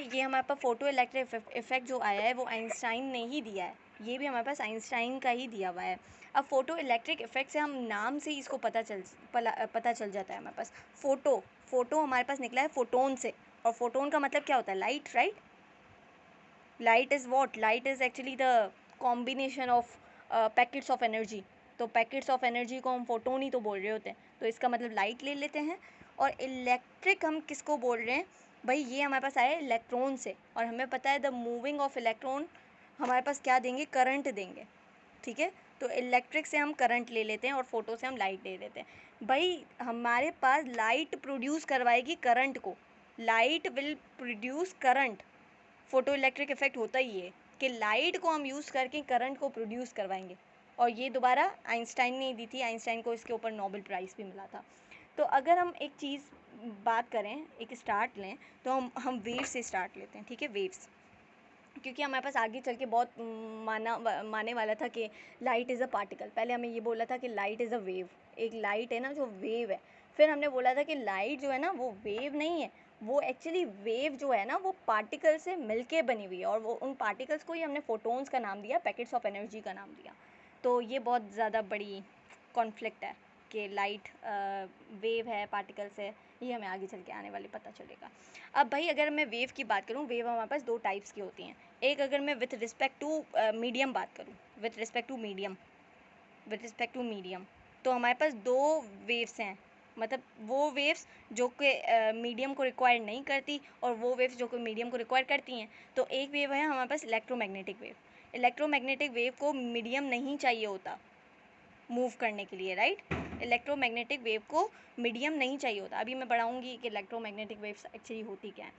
ये हमारे पास photo electric effect जो आया है वो आइंस्टाइन ने ही दिया है, ये भी हमारे पास आइंस्टाइन का ही दिया हुआ है। अब फोटो इलेक्ट्रिक इफेक्ट से हम नाम से ही इसको पता चल जाता है हमारे पास। फोटो हमारे पास निकला है फोटोन से, और फोटोन का मतलब क्या होता है? Light, right? Light is what? Light is actually the combination of packets of energy. तो पैकेट्स ऑफ एनर्जी को हम फोटोन ही तो बोल रहे होते हैं, तो इसका मतलब लाइट ले लेते हैं। और इलेक्ट्रिक हम किसको बोल रहे हैं भाई? ये हमारे पास आया इलेक्ट्रॉन से, और हमें पता है द मूविंग ऑफ इलेक्ट्रॉन हमारे पास क्या देंगे? करंट देंगे, ठीक है? तो इलेक्ट्रिक से हम करंट ले लेते हैं और फोटो से हम लाइट ले लेते हैं। भाई हमारे पास लाइट प्रोड्यूस करवाएगी करंट को, light will produce current. Photo electric effect होता ही है कि लाइट को हम यूज़ करके करंट को प्रोड्यूस करवाएंगे, और ये दोबारा आइंस्टाइन ने दी थी। आइंस्टाइन को इसके ऊपर नोबेल प्राइज़ भी मिला था। तो अगर हम एक चीज़ बात करें, एक स्टार्ट लें, तो हम वेव से स्टार्ट लेते हैं, ठीक है? वेव्स, क्योंकि हमारे पास आगे चल के बहुत माने वाला था कि लाइट इज़ अ पार्टिकल। पहले हमें ये बोला था कि लाइट इज़ अ वेव, एक लाइट है ना जो वेव है। फिर हमने बोला था कि लाइट जो है ना वो वेव नहीं है, वो एक्चुअली वेव जो है ना वो पार्टिकल से मिलके बनी हुई है, और वो उन पार्टिकल्स को ही हमने फोटोन्स का नाम दिया, पैकेट्स ऑफ एनर्जी का नाम दिया। तो ये बहुत ज़्यादा बड़ी कॉन्फ्लिक्ट है कि लाइट वेव है, पार्टिकल्स है, ये हमें आगे चल के आने वाले पता चलेगा। अब भाई अगर मैं वेव की बात करूँ, वेव हमारे पास दो टाइप्स की होती हैं। एक अगर मैं विथ रिस्पेक्ट टू मीडियम बात करूँ, विथ रिस्पेक्ट टू मीडियम, तो हमारे पास दो वेव्स हैं। मतलब वो वेव्स जो कि मीडियम को रिक्वायर नहीं करती, और वो वेव्स जो कि मीडियम को रिक्वायर करती हैं। तो एक वेव है हमारे पास इलेक्ट्रोमैग्नेटिक वेव। इलेक्ट्रोमैग्नेटिक वेव को मीडियम नहीं चाहिए होता मूव करने के लिए, राइट? इलेक्ट्रोमैग्नेटिक वेव को मीडियम नहीं चाहिए होता। अभी मैं बढ़ाऊँगी कि इलेक्ट्रोमैग्नेटिक वेव्स एक्चुअली होती क्या है।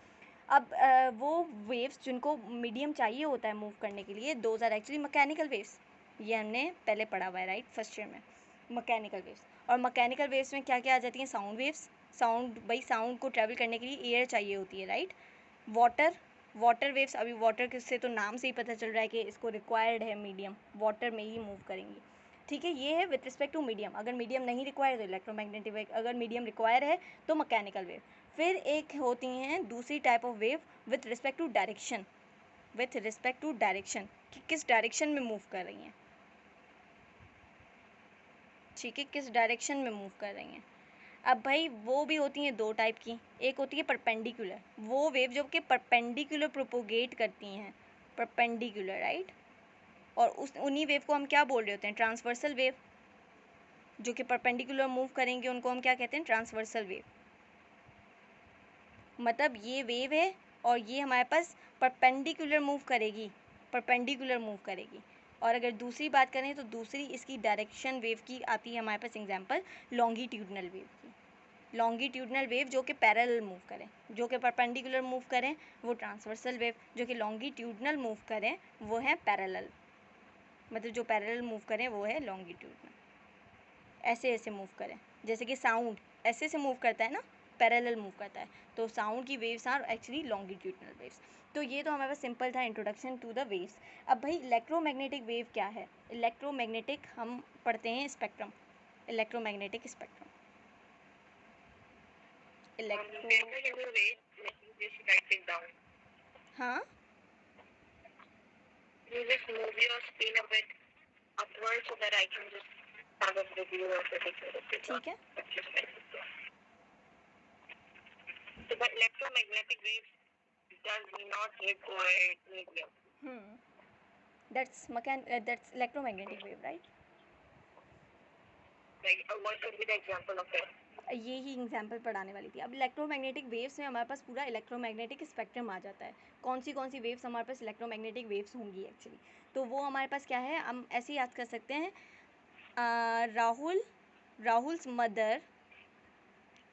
अब वो वेव्स जिनको मीडियम चाहिए होता है मूव करने के लिए, those are actually mechanical waves. ये हमने पहले पढ़ा हुआ है, राइट? फर्स्ट ईयर में मैकेनिकल वेव्स। और मैकेनिकल वेव्स में क्या क्या आ जाती हैं? Sound waves. साउंड को ट्रैवल करने के लिए एयर चाहिए होती है, राइट? वाटर वेव्स, अभी वाटर से तो नाम से ही पता चल रहा है कि इसको रिक्वायर्ड है मीडियम, वाटर में ही मूव करेंगी, ठीक है? ये है विथ रिस्पेक्ट टू मीडियम। अगर मीडियम नहीं रिक्वायर तो इलेक्ट्रोमैग्नेटिक वेव, अगर मीडियम रिक्वायर है तो मैकेनिकल वेव। फिर एक होती हैं दूसरी type of wave with respect to direction, कि किस डायरेक्शन में मूव कर रही हैं, ठीक है? किस डायरेक्शन में मूव कर रही हैं। अब भाई वो भी होती हैं दो टाइप की। एक होती है परपेंडिकुलर, वो वेव जो कि परपेंडिकुलर प्रोपोगेट करती हैं, परपेंडिकुलर, राइट? और उन्हीं वेव को हम क्या बोल रहे होते हैं? Transversal wave. जो कि परपेंडिकुलर मूव करेंगे उनको हम क्या कहते हैं? Transversal wave. मतलब ये वेव है और ये हमारे पास परपेंडिकुलर मूव करेगी, और अगर दूसरी बात करें तो दूसरी इसकी डायरेक्शन वेव की आती है हमारे पास एग्जांपल लॉन्गिट्यूडनल वेव की। लॉन्गिट्यूडनल वेव जो कि पैरेलल मूव करें, जो कि परपेंडिकुलर मूव करें वो ट्रांसवर्सल वेव, जो कि लॉन्गिट्यूडनल मूव करें वो है पैरेलल। मतलब जो पैरेलल मूव करें वो है लॉन्गिट्यूडनल। ऐसे मूव करें, जैसे कि साउंड ऐसे से मूव करता है ना, पैरेलल मूव करता है, तो साउंड की waves are actually longitudinal waves. तो ये तो हमारे पास सिंपल था इंट्रोडक्शन टू द वेव्स। अब भाई इलेक्ट्रोमैग्नेटिक वेव क्या है? इलेक्ट्रोमैग्नेटिक हम पढ़ते हैं स्पेक्ट्रम, इलेक्ट्रोमैग्नेटिक स्पेक्ट्रम। हाँ, you just move your screen a bit upward so that I can just have a review of the picture. ठीक है? So the electromagnetic waves does not require medium. That's electromagnetic wave, right? Like, what should be the example of it? ये ही example पढ़ाने वाली थी। अब electromagnetic waves में हमारे पास पूरा इलेक्ट्रोमैग्नेटिक स्पेक्ट्रम आ जाता है। कौन सी वेव्स हमारे पास इलेक्ट्रोमैग्नेटिक वेव्स होंगी एक्चुअली? तो वो हमारे पास क्या है, हम ऐसे याद कर सकते हैं। Rahul's mother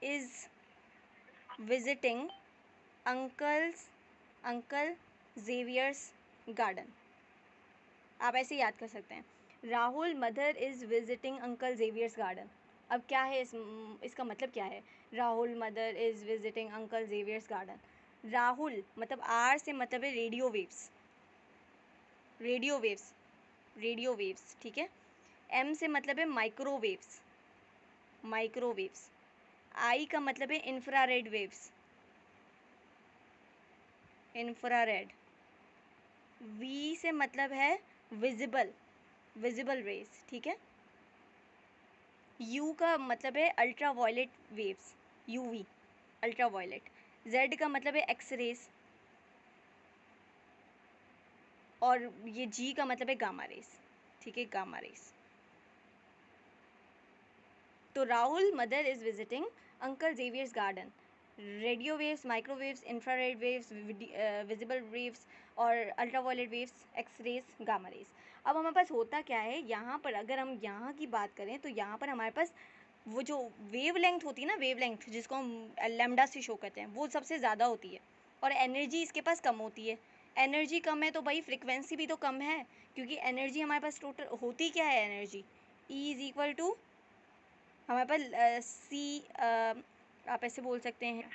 is visiting uncle Xavier's garden. आप ऐसे याद कर सकते हैं, Rahul mother is visiting uncle Xavier's garden. अब क्या है इसका मतलब क्या है? Rahul mother is visiting uncle Xavier's garden. Rahul मतलब आर से मतलब है रेडियो वेव्स, ठीक है? एम से मतलब है माइक्रोवेव्स। आई का मतलब है इंफ्रारेड वेव्स। इंफ्रारेड। वी से मतलब है विजिबल, विजिबल रेज, ठीक है। यू का मतलब है ultra violet waves, UV, ultra violet. Z का मतलब है एक्स रेज, और ये जी का मतलब है गामा रेज, ठीक है, गामा रेज। तो Rahul mother is visiting uncle Xavier's garden. Radio waves, microwaves, infrared waves, visible waves और ultraviolet waves, X rays, gamma rays. अब हमारे पास होता क्या है यहाँ पर, अगर हम यहाँ की बात करें तो यहाँ पर हमारे पास वो जो वेव लेंथ होती है ना, वेव लेंथ जिसको हम लैम्डा से शो करते हैं, वो सबसे ज़्यादा होती है और एनर्जी इसके पास कम होती है। एनर्जी कम है तो भाई फ्रिक्वेंसी भी तो कम है, क्योंकि एनर्जी हमारे पास टोटल होती क्या है, energy E is equal to हमारे पास सी, आप ऐसे बोल सकते हैं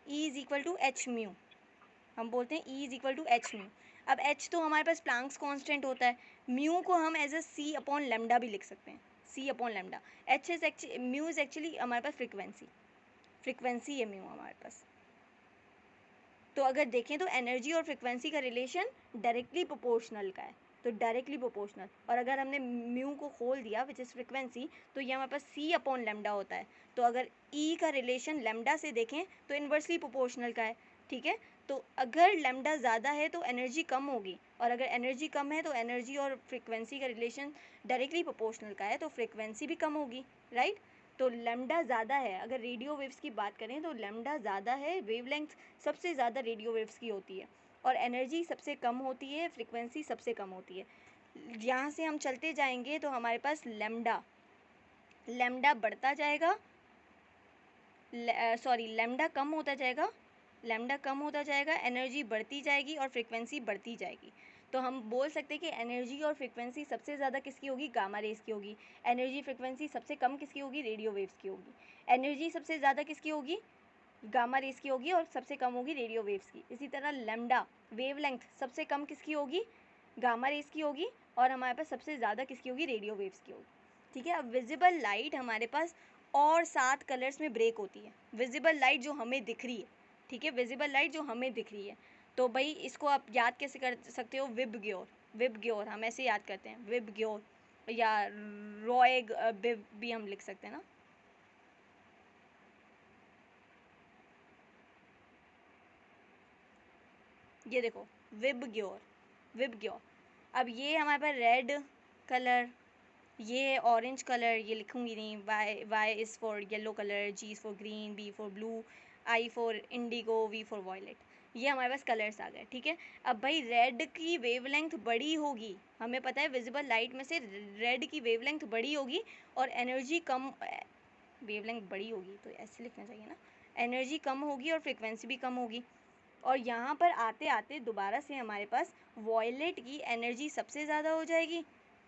E is equal to H mu, हम बोलते हैं E is equal to H mu. अब एच तो हमारे पास प्लांक्स कांस्टेंट होता है, म्यू को हम as a C upon lambda भी लिख सकते हैं, C upon lambda. H is actually, mu is actually हमारे पास फ्रिक्वेंसी, फ्रिक्वेंसी है म्यू हमारे पास। तो अगर देखें तो एनर्जी और फ्रिक्वेंसी का रिलेशन डायरेक्टली प्रोपोर्शनल का है, तो डायरेक्टली प्रोपोर्शनल। और अगर हमने म्यू को खोल दिया विच इज़ फ्रिक्वेंसी, तो ये हमारे पास सी अपॉन लेमडा होता है। तो अगर ई का रिलेशन लेमडा से देखें तो इन्वर्सली प्रोपोर्शनल का है, ठीक है। तो अगर लेमडा ज़्यादा है तो एनर्जी कम होगी, और अगर एनर्जी कम है तो एनर्जी और फ्रिक्वेंसी का रिलेशन डायरेक्टली प्रोपोर्शनल का है, तो फ्रिक्वेंसी भी कम होगी, राइट। तो लेमडा ज़्यादा है, अगर रेडियो वेव्स की बात करें तो लेमडा ज़्यादा है, वेवलेंथ सबसे ज़्यादा रेडियो वेव्स की होती है, और एनर्जी सबसे कम होती है, फ्रिक्वेंसी सबसे कम होती है। यहाँ से हम चलते जाएंगे तो हमारे पास लेमडा, लेमडा बढ़ता जाएगा, सॉरी लेमडा कम होता जाएगा, लेमडा कम होता जाएगा, एनर्जी बढ़ती जाएगी और फ्रिक्वेंसी बढ़ती जाएगी। तो हम बोल सकते हैं कि एनर्जी और फ्रिक्वेंसी सबसे ज़्यादा किसकी होगी, गामा रेस की होगी। एनर्जी फ्रिक्वेंसी सबसे कम किसकी होगी, रेडियो वेव्स की होगी। एनर्जी सबसे ज़्यादा किसकी होगी, गामा रेस की होगी, और सबसे कम होगी रेडियो वेव्स की। इसी तरह लेमडा वेवलेंथ सबसे कम किसकी होगी, गामा रेस की होगी, और हमारे पास सबसे ज़्यादा किसकी होगी, रेडियो वेव्स की होगी, ठीक है। अब विजिबल लाइट हमारे पास और 7 कलर्स में ब्रेक होती है, विजिबल लाइट जो हमें दिख रही है, ठीक है, विजिबल लाइट जो हमें दिख रही है। तो भाई इसको आप याद कैसे कर सकते हो, विबग्योर, विबग्योर हम ऐसे याद करते हैं, विबग्योर, या रॉय बिब भी हम लिख सकते हैं ना। ये देखो विबग्योर, विबग्योर। अब ये हमारे पास रेड कलर, ये है ऑरेंज कलर, ये लिखूंगी नहीं, Y, Y is for yellow colour, G is for green, B for blue, I for indigo, V for violet. ये हमारे पास कलर्स आ गए, ठीक है। अब भाई रेड की वेवलेंथ बड़ी होगी, हमें पता है विजिबल लाइट में से रेड की वेवलेंथ बड़ी होगी और एनर्जी कम, वेवलेंथ बड़ी होगी तो ऐसे लिखना चाहिए ना, एनर्जी कम होगी और फ्रिक्वेंसी भी कम होगी। और यहाँ पर आते आते दोबारा से हमारे पास वॉयलेट की एनर्जी सबसे ज़्यादा हो जाएगी,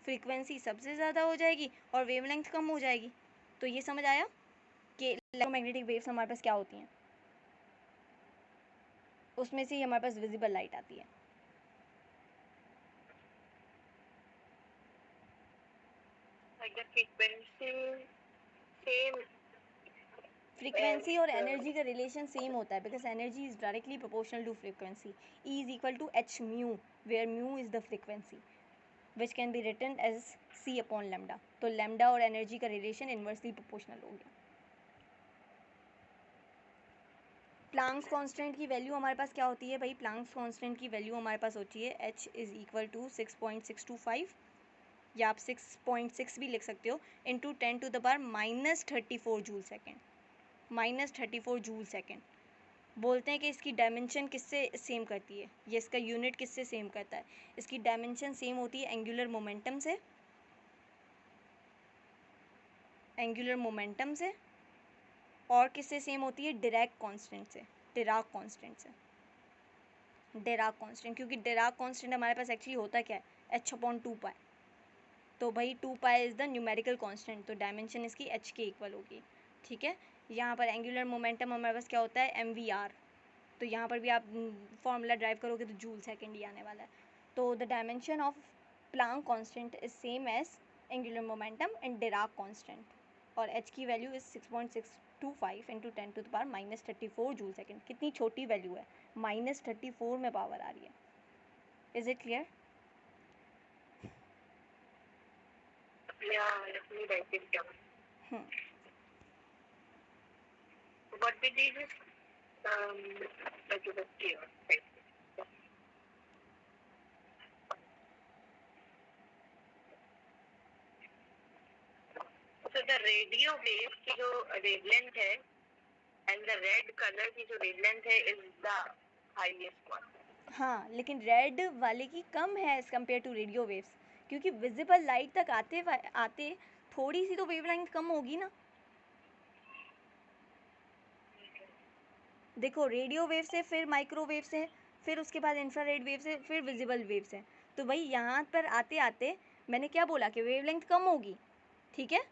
फ्रीक्वेंसी सबसे ज़्यादा हो जाएगी और वेवलेंथ कम हो जाएगी। तो ये समझ आया कि इलेक्ट्रोमैग्नेटिक वेव्स हमारे पास क्या होती हैं, उसमें से ही हमारे पास विजिबल लाइट आती है। फ्रीक्वेंसी और एनर्जी का रिलेशन सेम होता है, because energy is directly proportional to frequency. E is equal to H mu, where mu is the frequency, which can be written as C upon lambda. तो lambda और energy का relation inversely proportional हो गया। Planck's constant की value हमारे पास क्या होती है भाई, प्लांक्स कांस्टेंट की वैल्यू हमारे पास होती है h इज़ इक्वल टू 6.625, या आप 6.6 भी लिख सकते हो, into 10⁻⁻34 joule second, -34 joule second. बोलते हैं कि इसकी डायमेंशन किससे सेम करती है, ये इसका यूनिट किससे सेम करता है, इसकी डायमेंशन सेम होती है एंगुलर मोमेंटम से, एंगुलर मोमेंटम से, और किससे सेम होती है, डिराक कांस्टेंट से, डिराक कांस्टेंट से, डिराक कांस्टेंट। क्योंकि डिराक कांस्टेंट हमारे पास एक्चुअली होता क्या है, h/2π। तो भाई 2π इज़ द न्यूमेरिकल कांस्टेंट, तो डायमेंशन इसकी h के इक्वल होगी, ठीक है। यहाँ पर एंगुलर मोमेंटम हमारे पास क्या होता है, mvr। तो यहाँ पर भी आप फॉर्मूला ड्राइव करोगे तो जूल सेकेंड ही आने वाला है। तो the dimension of Planck constant is same as angular momentum and Dirac constant, और h की value is 6.6 625 into 10⁻⁻34 joule second. कितनी छोटी वैल्यू है, -34 में पावर आ रही है। Is it clear? Yeah, let me write it down. Hmm. What we did is, like it was clear. Right. So the radio wave की जो wavelength है and the red color की जो wavelength है is the highest one. हाँ, लेकिन red वाले की कम है as compare to radio waves, क्योंकि विजिबल लाइट तक आते थोड़ी सी तो वेवलेंथ कम होगी ना। देखो, रेडियो वेव से फिर माइक्रोवेव से, फिर उसके बाद इंफ्रारेड वेव से, फिर विजिबल वेव से। तो भाई यहाँ पर आते आते मैंने क्या बोला कि वेवलेंथ कम होगी, ठीक है।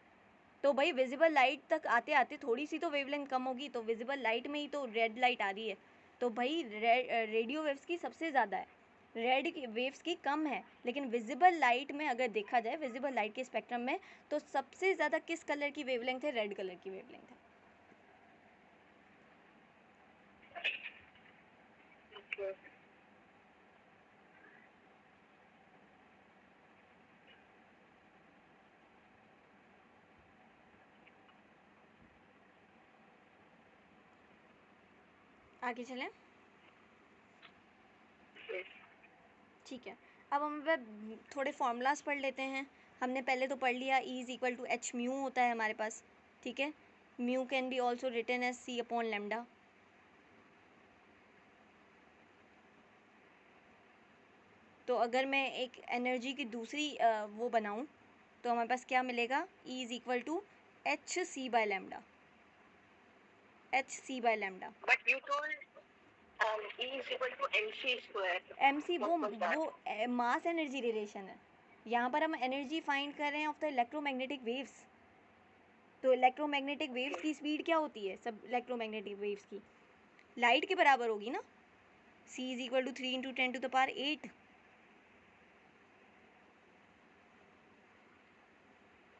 तो भाई विजिबल लाइट तक आते आते थोड़ी सी तो वेवलेंथ कम होगी, तो विजिबल लाइट में ही तो रेड लाइट आ रही है। तो भाई रेडियो वेव्स की सबसे ज़्यादा है, रेड की वेव्स की कम है। लेकिन विजिबल लाइट में अगर देखा जाए, विजिबल लाइट के स्पेक्ट्रम में, तो सबसे ज़्यादा किस कलर की वेवलेंथ है? रेड कलर की वेवलेंथ है। Okay. आगे चलें? Yes. ठीक है, अब हम थोड़े फार्मूलाज पढ़ लेते हैं। हमने पहले तो पढ़ लिया E is equal to H mu होता है हमारे पास, ठीक है। Mu can be also written as C upon lambda. तो अगर मैं एक एनर्जी की दूसरी वो बनाऊं, तो हमारे पास क्या मिलेगा? E is equal to H C by lambda, H C by lambda. But you told E is equal to mc square. MC वो मास एनर्जी रिलेशन है। यहाँ पर हम एनर्जी फाइंड कर रहे हैं ऑफ द इलेक्ट्रोमैग्नेटिक वेव्स। तो electromagnetic waves की स्पीड क्या होती है? सब इलेक्ट्रोमैग्नेटिक वेव्स की लाइट के बराबर होगी ना। C is equal to 3 into 10⁸।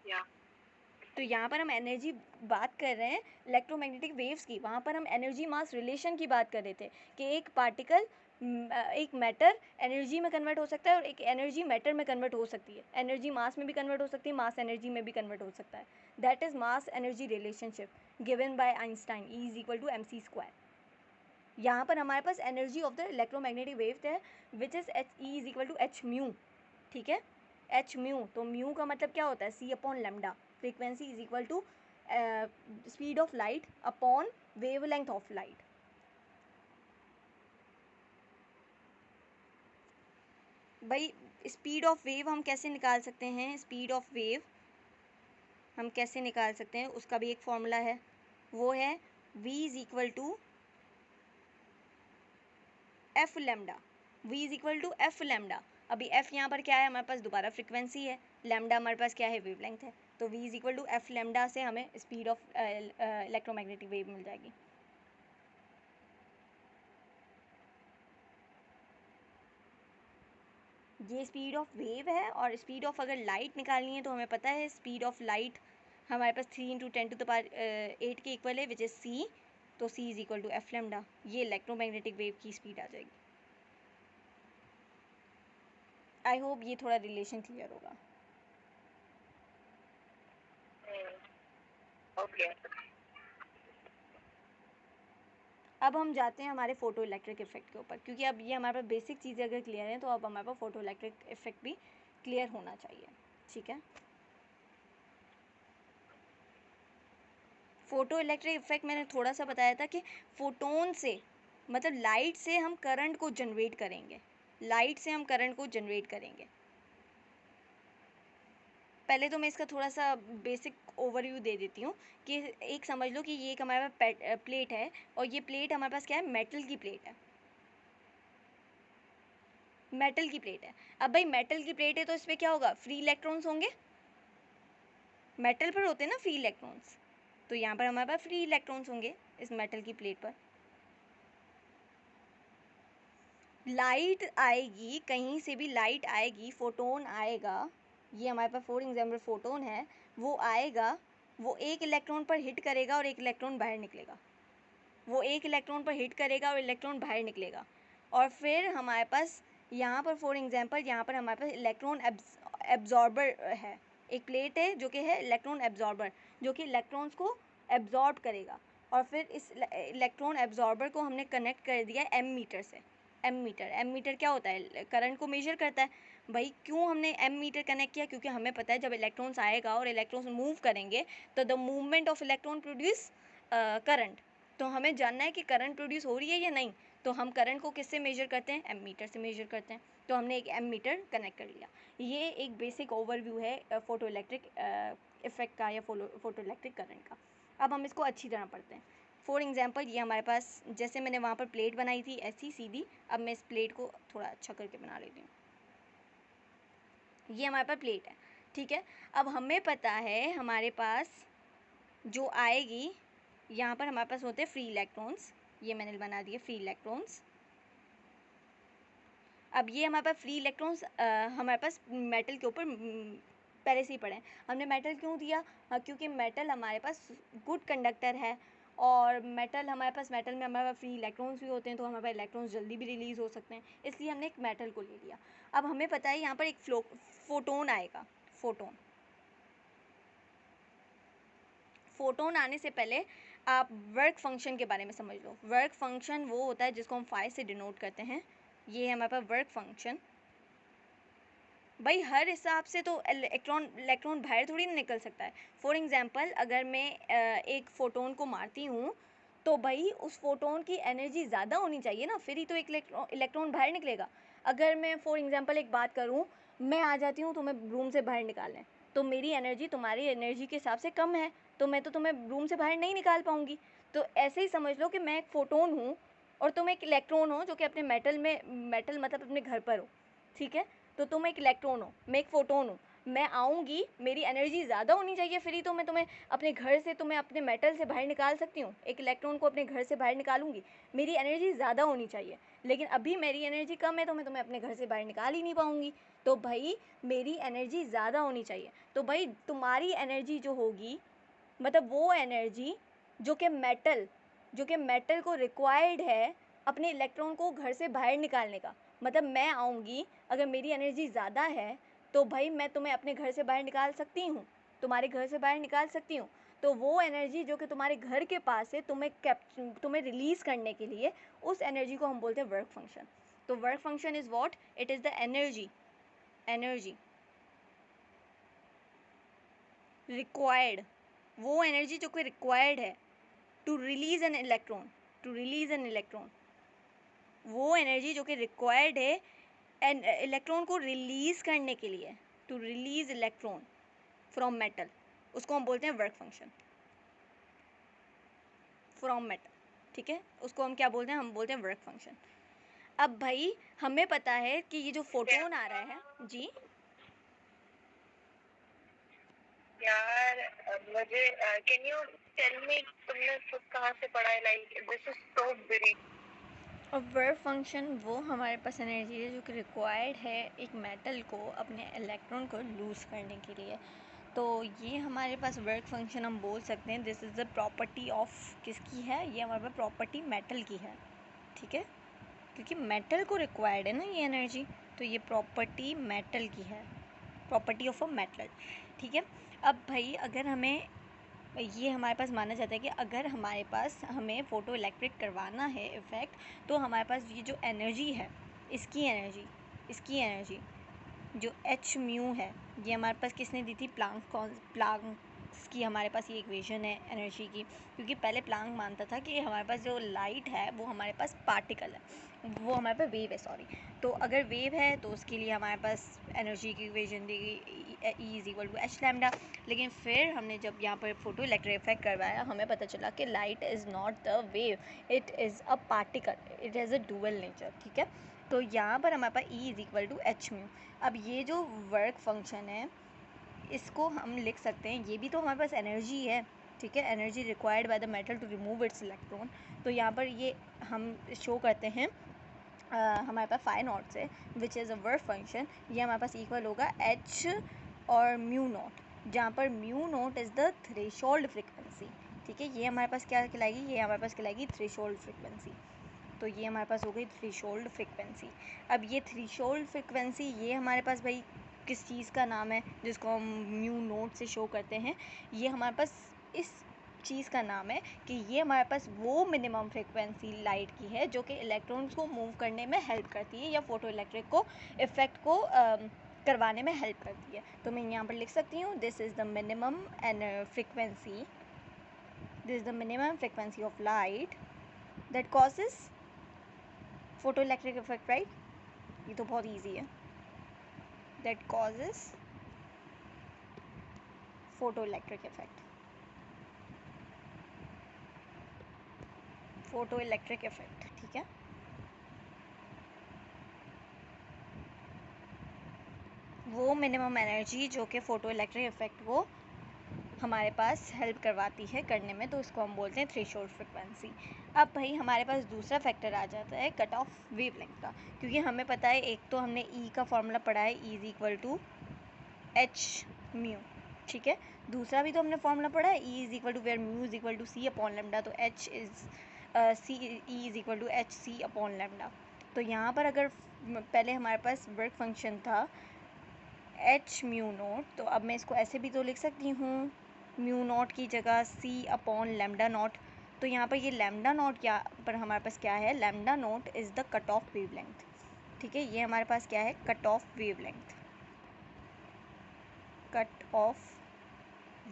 Yeah. तो यहाँ पर हम एनर्जी बात कर रहे हैं इलेक्ट्रोमैग्नेटिक वेव्स की, वहाँ पर हम एनर्जी मास रिलेशन की बात कर रहे थे कि एक पार्टिकल, एक मैटर एनर्जी में कन्वर्ट हो सकता है और एक एनर्जी मैटर में कन्वर्ट हो सकती है। एनर्जी मास में भी कन्वर्ट हो सकती है, मास एनर्जी में भी कन्वर्ट हो सकता है। That is mass energy relationship given by Einstein, E is equal to mc square. यहाँ पर हमारे पास energy of the electromagnetic wave है which is E is equal to H mu, ठीक है। एच म्यू, तो म्यू का मतलब क्या होता है? C upon lambda. Frequency is equal to speed of light upon wavelength of light. भाई स्पीड ऑफ वेव हम कैसे निकाल सकते हैं? स्पीड ऑफ वेव हम कैसे निकाल सकते हैं, उसका भी एक फॉर्मूला है, वो है v is equal to F lambda. v is equal to F lambda. अभी f यहाँ पर क्या है? हमारे पास दोबारा फ्रिक्वेंसी है, लेमडा हमारे पास क्या है? वेवलेंथ है। तो v is equal to F lambda से हमें स्पीड ऑफ इलेक्ट्रोमैग्नेटिक वेव मिल जाएगी। ये स्पीड ऑफ वेव है, और स्पीड ऑफ अगर लाइट निकालनी है तो हमें पता है स्पीड ऑफ लाइट हमारे पास 3 इंटू 10⁸ के इक्वल है विच इज़ c। तो c is equal to F lambda, ये इलेक्ट्रोमैग्नेटिक वेव की स्पीड आ जाएगी। आई होप ये थोड़ा रिलेशन क्लियर होगा। Okay. अब हम जाते हैं हमारे फोटो इलेक्ट्रिक इफेक्ट के ऊपर, क्योंकि अब ये हमारे पास बेसिक चीज़ें अगर क्लियर हैं तो अब हमारे पास फोटो इलेक्ट्रिक इफेक्ट भी क्लियर होना चाहिए, ठीक है। फोटो इलेक्ट्रिक इफेक्ट मैंने थोड़ा सा बताया था कि फोटोन से, मतलब लाइट से हम करंट को जनरेट करेंगे, लाइट से हम करंट को जनरेट करेंगे। पहले तो मैं इसका थोड़ा सा बेसिक ओवरव्यू दे देती हूँ कि एक समझ लो कि ये एक हमारे पास प्लेट है, और ये प्लेट हमारे पास क्या है? मेटल की प्लेट है, मेटल की प्लेट है। अब भाई मेटल की प्लेट है तो इसमें क्या होगा? फ्री इलेक्ट्रॉन्स होंगे, मेटल पर होते हैं ना फ्री इलेक्ट्रॉन्स, तो यहाँ पर हमारे पास फ्री इलेक्ट्रॉन्स होंगे इस मेटल की प्लेट पर। लाइट आएगी, कहीं से भी लाइट आएगी, फोटोन आएगा, ये हमारे पास फॉर एग्जाम्पल फोटोन है, वो आएगा, वो एक इलेक्ट्रॉन पर हिट करेगा और एक इलेक्ट्रॉन बाहर निकलेगा, वो एक इलेक्ट्रॉन पर हिट करेगा और इलेक्ट्रॉन बाहर निकलेगा। और फिर हमारे पास यहाँ पर फॉर एग्जांपल यहाँ पर हमारे पास इलेक्ट्रॉन एब्जॉर्बर है, एक प्लेट है जो कि है इलेक्ट्रॉन एब्जॉर्बर, जो कि इलेक्ट्रॉन्स को एब्जॉर्ब करेगा। और फिर इस इलेक्ट्रॉन एब्जॉर्बर को हमने कनेक्ट कर दिया एम मीटर से। एम मीटर क्या होता है, करंट को मेजर करता है। भाई क्यों हमने एम मीटर कनेक्ट किया, क्योंकि हमें पता है जब इलेक्ट्रॉन्स आएगा और इलेक्ट्रॉन्स मूव करेंगे तो the movement of electron produce current. तो हमें जानना है कि करंट प्रोड्यूस हो रही है या नहीं, तो हम करंट को किससे मेजर करते हैं, एम मीटर से मेजर करते हैं। तो हमने एक एम मीटर कनेक्ट कर लिया। ये एक बेसिक ओवरव्यू है फोटो इलेक्ट्रिक इफेक्ट का या फोटो इलेक्ट्रिक करंट का। अब हम इसको अच्छी तरह पढ़ते हैं। फॉर एग्जांपल ये हमारे पास, जैसे मैंने वहाँ पर प्लेट बनाई थी ऐसी सीधी, अब मैं इस प्लेट को थोड़ा अच्छा करके बना लेती हूँ। ये हमारे पास प्लेट है, ठीक है। अब हमें पता है हमारे पास जो आएगी, यहाँ पर हमारे पास होते हैं फ्री इलेक्ट्रॉन्स, ये मैंने बना दिए फ्री इलेक्ट्रॉन्स। अब ये हमारे पास फ्री इलेक्ट्रॉन्स हमारे पास मेटल के ऊपर पहले से ही पड़े हैं। हमने मेटल क्यों दिया, क्योंकि मेटल हमारे पास गुड कंडक्टर है, और मेटल हमारे पास, मेटल में हमारे पास फ्री इलेक्ट्रॉन्स भी होते हैं, तो हमारे पास इलेक्ट्रॉन्स जल्दी भी रिलीज़ हो सकते हैं, इसलिए हमने एक मेटल को ले लिया। अब हमें पता है यहाँ पर एक फोटोन आएगा। फोटोन आने से पहले आप वर्क फंक्शन के बारे में समझ लो। वर्क फंक्शन वो होता है जिसको हम फाई से डिनोट करते हैं। ये है हमारे पास वर्क फंक्शन। भाई हर हिसाब से तो इलेक्ट्रॉन बाहर थोड़ी ना निकल सकता है। फॉर एग्जांपल अगर मैं एक फोटोन को मारती हूँ तो भाई उस फोटोन की एनर्जी ज़्यादा होनी चाहिए ना, फिर ही तो एक इलेक्ट्रॉन बाहर निकलेगा। अगर मैं फॉर एग्जांपल एक बात करूँ, मैं आ जाती हूँ तुम्हें रूम से बाहर निकालने, तो मेरी एनर्जी तुम्हारी एनर्जी के हिसाब से कम है, तो मैं तो तुम्हें रूम से बाहर नहीं निकाल पाऊँगी। तो ऐसे ही समझ लो कि मैं एक फ़ोटोन हूँ और तुम एक इलेक्ट्रॉन हो जो कि अपने मेटल मतलब अपने घर पर हो, ठीक है। तो तुम एक इलेक्ट्रॉन हो, मैं एक फ़ोटोन हूँ। मैं आऊँगी, मेरी एनर्जी ज़्यादा होनी चाहिए, फिर ही तो मैं तुम्हें अपने घर से, तुम्हें अपने मेटल से बाहर निकाल सकती हूँ। एक इलेक्ट्रॉन को अपने घर से बाहर निकालूंगी, मेरी एनर्जी ज़्यादा होनी चाहिए, लेकिन अभी मेरी एनर्जी कम है तो मैं तुम्हें अपने घर से बाहर निकाल ही नहीं पाऊँगी। तो भाई मेरी एनर्जी ज़्यादा होनी चाहिए। तो भाई तुम्हारी एनर्जी जो होगी, मतलब वो एनर्जी जो कि मेटल को रिक्वायर्ड है अपने इलेक्ट्रॉन को घर से बाहर निकालने का, मतलब मैं आऊँगी, अगर मेरी एनर्जी ज़्यादा है तो भाई मैं तुम्हें अपने घर से बाहर निकाल सकती हूँ, तुम्हारे घर से बाहर निकाल सकती हूँ। तो वो एनर्जी जो कि तुम्हारे घर के पास है, तुम्हें रिलीज़ करने के लिए, उस एनर्जी को हम बोलते हैं वर्क फंक्शन। तो work function is what, it is the energy required, वो एनर्जी जो कि रिक्वायर्ड है टू रिलीज़ एन इलेक्ट्रॉन, वो एनर्जी जो कि रिक्वायर्ड है इलेक्ट्रॉन को रिलीज़ करने के लिए, to release electron from metal, उसको हम बोलते हैं वर्क फंक्शन फ्रॉम मेटल, ठीक है। उसको हम क्या बोलते हैं, हम बोलते हैं वर्क फंक्शन। अब भाई हमें पता है कि ये जो फोटोन आ रहा है जी, यार मुझे कैन यू टेल मी तुमने कहाँ से पढ़ा है, like this is so very. और वर्क फंक्शन वो हमारे पास एनर्जी है जो कि रिक्वायर्ड है एक मेटल को अपने इलेक्ट्रॉन को लूज़ करने के लिए। तो ये हमारे पास वर्क फंक्शन हम बोल सकते हैं, this is the property of किसकी है, ये हमारे पास प्रॉपर्टी मेटल की है, ठीक है, क्योंकि मेटल को रिक्वायर्ड है ना ये एनर्जी, तो ये प्रॉपर्टी मेटल की है, प्रॉपर्टी ऑफ अ मेटल, ठीक है। अब भाई अगर हमें ये हमारे पास माना जाता है कि अगर हमारे पास हमें फ़ोटो इलेक्ट्रिक करवाना है इफ़ेक्ट, तो हमारे पास ये जो एनर्जी है, इसकी एनर्जी जो एच म्यू है, ये हमारे पास किसने दी थी, प्लांक्स की हमारे पास ये इक्वेशन है एनर्जी की। क्योंकि पहले प्लांक मानता था कि हमारे पास जो लाइट है वो हमारे पास पार्टिकल है, वो हमारे पास वेव है, सॉरी। तो अगर वेव है तो उसके लिए हमारे पास एनर्जी की इक्वेशन दी गई E is equal to H lambda. लेकिन फिर हमने जब यहाँ पर फोटो इलेक्ट्रिक इफेक्ट करवाया, हमें पता चला कि light is not the wave, it is a particle, it has a dual nature, ठीक है। तो यहाँ पर हमारे पास E is equal to H mu. अब ये जो वर्क फंक्शन है इसको हम लिख सकते हैं, ये भी तो हमारे पास एनर्जी है, ठीक है, energy required by the metal to remove its electron. तो यहाँ पर ये हम शो करते हैं हमारे पास फाई नॉट से, which is a work function, ये हमारे पास इक्वल होगा एच और म्यू नॉट, जहाँ पर mu naught is the threshold frequency. ठीक है, ये हमारे पास क्या कहलाएगी, ये हमारे पास कहलाएगी थ्रेशोल्ड फ्रिक्वेंसी। तो ये हमारे पास हो गई थ्रेशोल्ड फ्रिक्वेंसी। अब ये थ्रेशोल्ड फ्रिक्वेंसी ये हमारे पास भाई किस चीज़ का नाम है जिसको हम म्यू नोट से शो करते हैं, ये हमारे पास इस चीज़ का नाम है कि ये हमारे पास वो मिनिमम फ्रिक्वेंसी लाइट की है जो कि इलेक्ट्रॉन्स को मूव करने में हेल्प करती है या फोटो इलेक्ट्रिक को इफ़ेक्ट को करवाने में हेल्प करती है। तो मैं यहाँ पर लिख सकती हूँ this is the minimum and frequency, this is the minimum frequency of light that causes photo electric effect, right. ये तो बहुत ईजी है, that causes photo electric effect, photo electric effect. ठीक है, वो मिनिमम एनर्जी जो कि फ़ोटो इलेक्ट्रिक इफेक्ट को हमारे पास हेल्प करवाती है करने में, तो इसको हम बोलते हैं थ्रेशोल्ड फ्रिक्वेंसी। अब भाई हमारे पास दूसरा फैक्टर आ जाता है कट ऑफ वेवलेंथ का, क्योंकि हमें पता है एक तो हमने ई का फॉर्मूला पढ़ा है, E is equal to H mu. ठीक है, दूसरा भी तो हमने फॉर्मूला पढ़ा है, E is equal to where mu is equal to C upon lambda, तो H is C, E is equal to H C upon lambda. तो यहाँ पर अगर पहले हमारे पास वर्क फंक्शन था एच म्यू नोट, तो अब मैं इसको ऐसे भी तो लिख सकती हूँ म्यू नॉट की जगह सी अपॉन लेमडा नॉट। तो यहाँ पर ये लेमडा नॉट क्या पर हमारे पास क्या है, lambda naught is the cut off wavelength. ठीक है, ये हमारे पास क्या है, cut off wavelength, cut off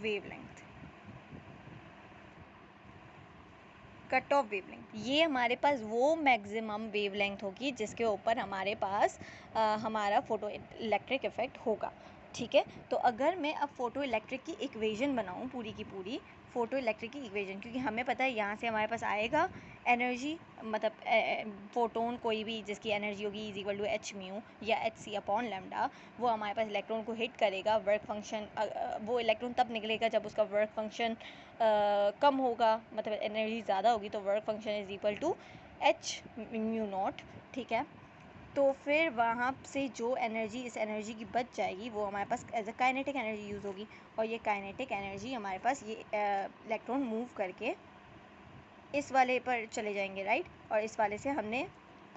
wavelength, cut off wavelength. ये हमारे पास वो मैक्सिमम वेवलेंथ होगी जिसके ऊपर हमारे पास हमारा फ़ोटो इलेक्ट्रिक इफ़ेक्ट होगा। ठीक है, तो अगर मैं अब फ़ोटो इलेक्ट्रिक की इक्वेशन बनाऊँ पूरी की पूरी, फ़ोटो इलेक्ट्रिक की इक्वेशन, क्योंकि हमें पता है यहाँ से हमारे पास आएगा एनर्जी, मतलब फ़ोटोन कोई भी जिसकी एनर्जी होगी is equal to H mu या एच सी अपॉन लेमडा, वो हमारे पास इलेक्ट्रॉन को हिट करेगा, वर्क फंक्शन वो इलेक्ट्रॉन तब निकलेगा जब उसका वर्क फंक्शन कम होगा, मतलब एनर्जी ज़्यादा होगी, तो work function is equal to H mu naught. ठीक है, तो फिर वहाँ से जो एनर्जी इस एनर्जी की बच जाएगी वो हमारे पास as a kinetic energy use होगी, और ये काइनेटिक एनर्जी हमारे पास ये इलेक्ट्रॉन मूव करके इस वाले पर चले जाएंगे, राइट। और इस वाले से हमने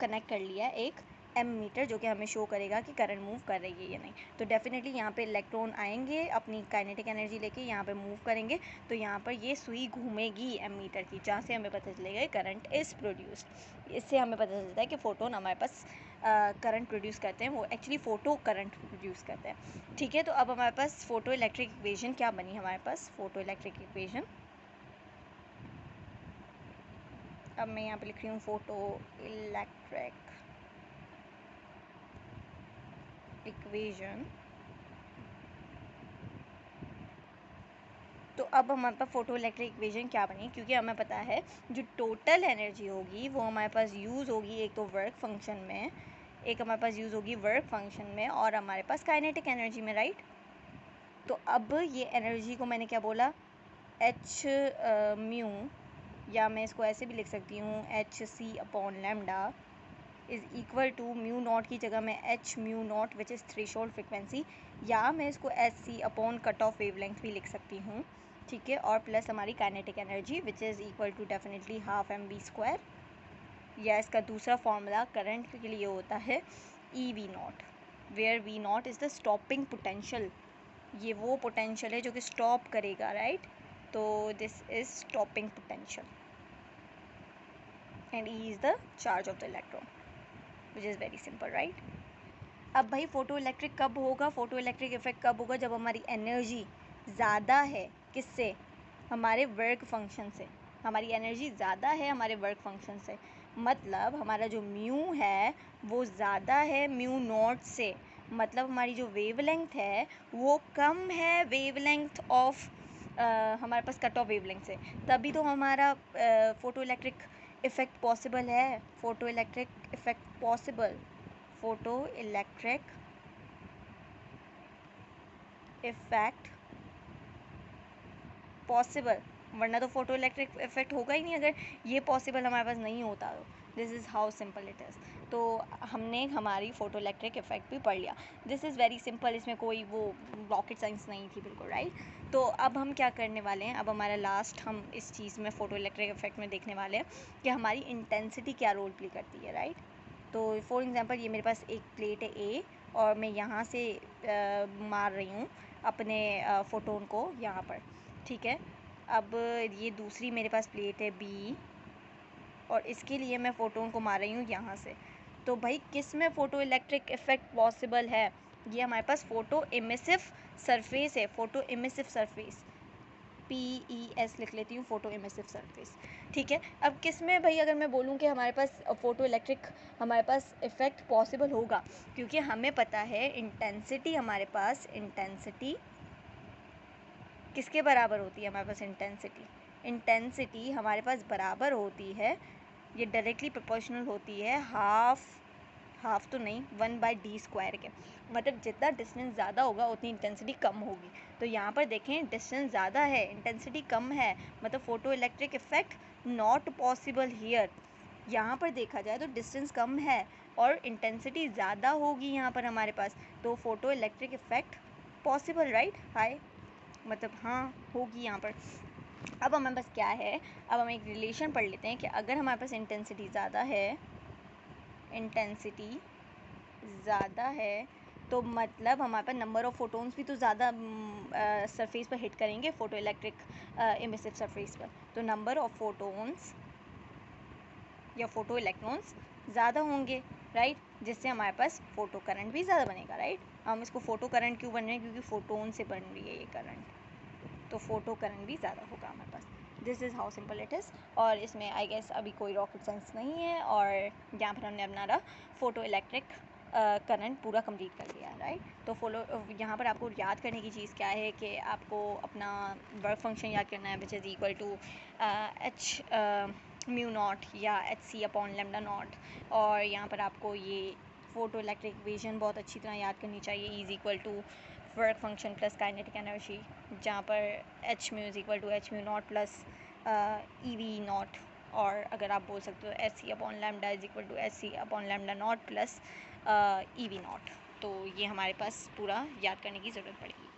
कनेक्ट कर लिया एक एम मीटर जो कि हमें शो करेगा कि करंट मूव कर रही है या नहीं। तो डेफिनेटली यहाँ पे इलेक्ट्रॉन आएंगे अपनी काइनेटिक एनर्जी लेके यहाँ पे मूव करेंगे, तो यहाँ पर ये सुई घूमेगी एम मीटर की, जहाँ से हमें पता चलेगा करंट इज़ प्रोड्यूस्ड। इससे हमें पता चलता है कि फ़ोटोन हमारे पास करंट प्रोड्यूस करते हैं, वो एक्चुअली फ़ोटो करंट प्रोड्यूस करते हैं। ठीक है, तो अब हमारे पास फ़ोटो इलेक्ट्रिक इक्वेशन क्या बनी, हमारे पास फ़ोटो इलेक्ट्रिक इक्वेशन, अब मैं यहाँ पे लिख रही हूँ फ़ोटो इलेक्ट्रिक इक्वेशन। तो अब हमारे पास फ़ोटो इलेक्ट्रिक इक्वेशन क्या बनी, क्योंकि हमें पता है जो टोटल एनर्जी होगी वो हमारे पास यूज़ होगी एक तो वर्क फंक्शन में, एक हमारे पास यूज़ होगी वर्क फंक्शन में, और हमारे पास काइनेटिक एनर्जी में, राइट। तो अब ये एनर्जी को मैंने क्या बोला, एच म्यू, या मैं इसको ऐसे भी लिख सकती हूँ H C upon lambda is equal to mu naught की जगह मैं H mu naught which is threshold frequency, या मैं इसको H C upon cut off wavelength भी लिख सकती हूँ। ठीक है, और प्लस हमारी kinetic energy which is equal to definitely half M V square, या इसका दूसरा फॉर्मूला करंट के लिए होता है E V naught, where V naught is the stopping potential, ये वो पोटेंशियल है जो कि स्टॉप करेगा, राइट। तो this is stopping potential and E is the charge of the electron, which is very simple, right. अब भाई फ़ोटो इलेक्ट्रिक कब होगा, फ़ोटो इलेक्ट्रिक इफेक्ट कब होगा, जब हमारी एनर्जी ज़्यादा है, किससे, हमारे वर्क फंक्शन से। हमारी एनर्जी ज़्यादा है हमारे वर्क फंक्शन से, मतलब हमारा जो म्यू है वो ज़्यादा है म्यू नॉट से, मतलब हमारी जो वेवलेंथ है वो कम है वेवलेंथ ऑफ हमारे पास कट ऑफ वेवलेंथ से, तभी तो हमारा फ़ोटो इलेक्ट्रिक इफ़ेक्ट पॉसिबल है, photo electric effect possible, photo electric effect possible, वरना तो फ़ोटो इलेक्ट्रिक इफ़ेक्ट होगा ही नहीं अगर ये पॉसिबल हमारे पास नहीं होता। तो this is how simple it is. तो हमने हमारी फ़ोटो इलेक्ट्रिक इफ़ेक्ट भी पढ़ लिया। दिस इज़ वेरी सिंपल, इसमें कोई वो रॉकेट साइंस नहीं थी बिल्कुल, राइट। तो अब हम क्या करने वाले हैं, अब हमारा लास्ट हम इस चीज़ में फ़ोटो इलेक्ट्रिक इफ़ेक्ट में देखने वाले हैं कि हमारी इंटेंसिटी क्या रोल प्ले करती है, राइट। तो फॉर एग्ज़ाम्पल ये मेरे पास एक प्लेट है ए और मैं यहाँ से मार रही हूँ अपने फ़ोटोन को यहाँ पर, ठीक है। अब ये दूसरी मेरे पास प्लेट है बी और इसके लिए मैं फ़ोटोन को मार रही हूँ यहाँ से। तो भाई किस में फ़ोटो इलेक्ट्रिक इफ़ेक्ट पॉसिबल है, ये हमारे पास फ़ोटो इमिसिव सरफेस है, फ़ोटो इमिसिव सरफेस, PES लिख लेती हूँ, फ़ोटो इमिसिव सरफेस, ठीक है। अब किस में भाई, अगर मैं बोलूँ कि हमारे पास फ़ोटो इलेक्ट्रिक हमारे पास इफ़ेक्ट पॉसिबल होगा, क्योंकि हमें पता है इंटेंसिटी, हमारे पास इंटेंसिटी किसके बराबर होती है, हमारे पास इंटेंसिटी हमारे पास बराबर होती है, ये डायरेक्टली प्रोपोर्शनल होती है हाफ तो नहीं 1/d² के, मतलब जितना डिस्टेंस ज़्यादा होगा उतनी इंटेंसिटी कम होगी। तो यहाँ पर देखें डिस्टेंस ज़्यादा है, इंटेंसिटी कम है, मतलब photo electric effect not possible here. यहाँ पर देखा जाए तो डिस्टेंस कम है और इंटेंसिटी ज़्यादा होगी यहाँ पर हमारे पास, तो photo electric effect possible, right. हाय मतलब हाँ होगी यहाँ पर। अब हमारे पास क्या है, अब हम एक रिलेशन पढ़ लेते हैं कि अगर हमारे पास इंटेंसिटी ज़्यादा है तो मतलब हमारे पास नंबर ऑफ़ फोटोन्स भी तो ज़्यादा सरफेस पर हिट करेंगे, फ़ोटो इलेक्ट्रिक इमिसिव सरफेस पर, तो नंबर ऑफ़ फोटोन्स या फ़ोटो इलेक्ट्रॉन्स ज़्यादा होंगे, राइट, जिससे हमारे पास फ़ोटो करंट भी ज़्यादा बनेगा, राइट। हम इसको फ़ोटो करंट क्यों बन रहे हैं, क्योंकि फ़ोटोन से बन रही है ये करंट, तो फ़ोटो करंट भी ज़्यादा होगा हमारे पास। This is how simple it is. और इसमें आई गेस अभी कोई रॉकेट साइंस नहीं है, और यहाँ पर हमने अपना फ़ोटो इलेक्ट्रिक करंट पूरा कंप्लीट कर लिया, राइट। तो यहाँ पर आपको याद करने की चीज़ क्या है कि आपको अपना वर्क फंक्शन याद करना है, which is equal to h mu naught या hc/λ0। और यहाँ पर आपको ये फ़ोटो इलेक्ट्रिक इक्वेशन बहुत अच्छी तरह याद करनी चाहिए, is equal to work function plus kinetic energy, जहाँ पर h mu is equal to h mu naught plus EV0, और अगर आप बोल सकते हो hc/λ is equal to hc/λ0 plus EV0। तो ये हमारे पास पूरा याद करने की ज़रूरत पड़ेगी।